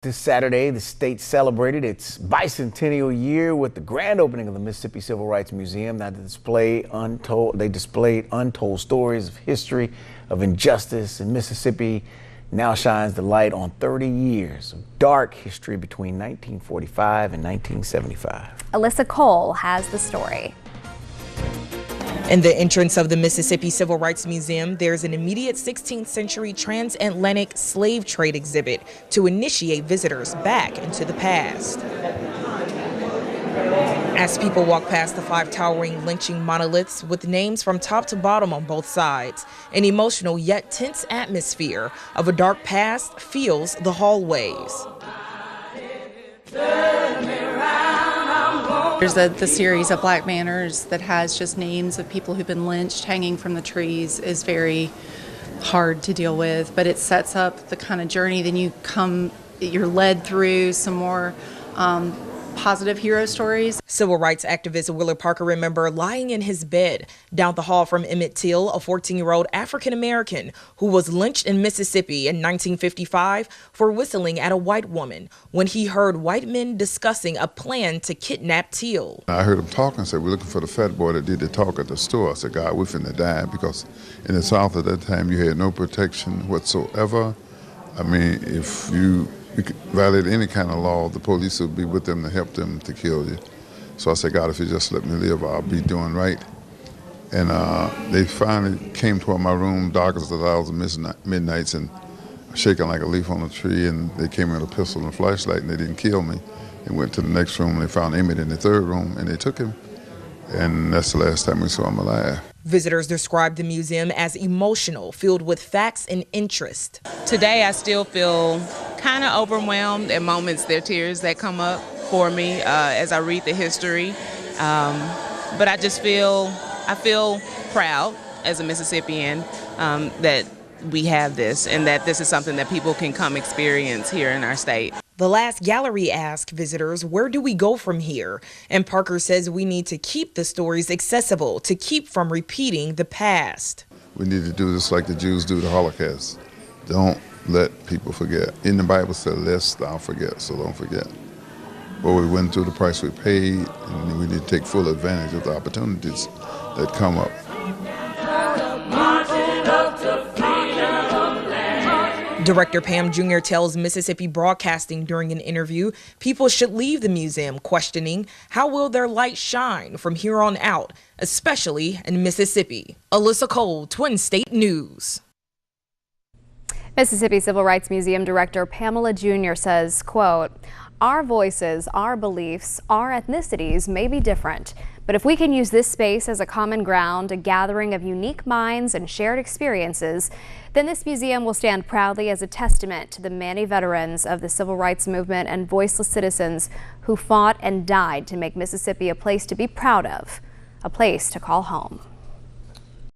This Saturday, the state celebrated its bicentennial year with the grand opening of the Mississippi Civil Rights Museum. Now they displayed untold stories of history, of injustice in Mississippi. Now shines the light on 30 years of dark history between 1945 and 1975. Alyssa Cole has the story. In the entrance of the Mississippi Civil Rights Museum, there's an immediate 16th century transatlantic slave trade exhibit to initiate visitors back into the past. As people walk past the 5 towering lynching monoliths with names from top to bottom on both sides, an emotional yet tense atmosphere of a dark past fills the hallways. There's the series of black banners that has just names of people who've been lynched hanging from the trees is very hard to deal with, but it sets up the kind of journey. Then you're led through some more positive hero stories. Civil rights activist Willard Parker remember lying in his bed down the hall from Emmett Till, a 14-year-old African-American who was lynched in Mississippi in 1955 for whistling at a white woman when he heard white men discussing a plan to kidnap Till. I heard him talking and said, "We're looking for the fat boy that did the talk at the store." I said, "God, we're finna die," because in the South at that time you had no protection whatsoever. I mean, if you violate any kind of law, the police would be with them to help them to kill you. So I said, "God, if you just let me live, I'll be doing right." And they finally came toward my room, dark as 1,000 midnights, and shaking like a leaf on a tree, and they came in with a pistol and a flashlight, and they didn't kill me. They went to the next room, and they found Emmett in the 3rd room, and they took him. And that's the last time we saw him alive. Visitors described the museum as emotional, filled with facts and interest. Today I still feel kind of overwhelmed. At moments there are tears that come up for me as I read the history. But I feel proud as a Mississippian that we have this and that this is something that people can come experience here in our state. The last gallery asked visitors, where do we go from here? And Parker says we need to keep the stories accessible to keep from repeating the past. We need to do this like the Jews do the Holocaust. Don't let people forget. In the Bible said, "Lest thou forget," so don't forget. But we went through the price we paid, and we need to take full advantage of the opportunities that come up. Director Pam Jr. tells Mississippi Broadcasting during an interview people should leave the museum questioning how will their light shine from here on out, especially in Mississippi. Alyssa Cole, Twin State News. Mississippi Civil Rights Museum Director Pamela Jr. says, quote, "Our voices, our beliefs, our ethnicities may be different, but if we can use this space as a common ground, a gathering of unique minds and shared experiences, then this museum will stand proudly as a testament to the many veterans of the civil rights movement and voiceless citizens who fought and died to make Mississippi a place to be proud of, a place to call home."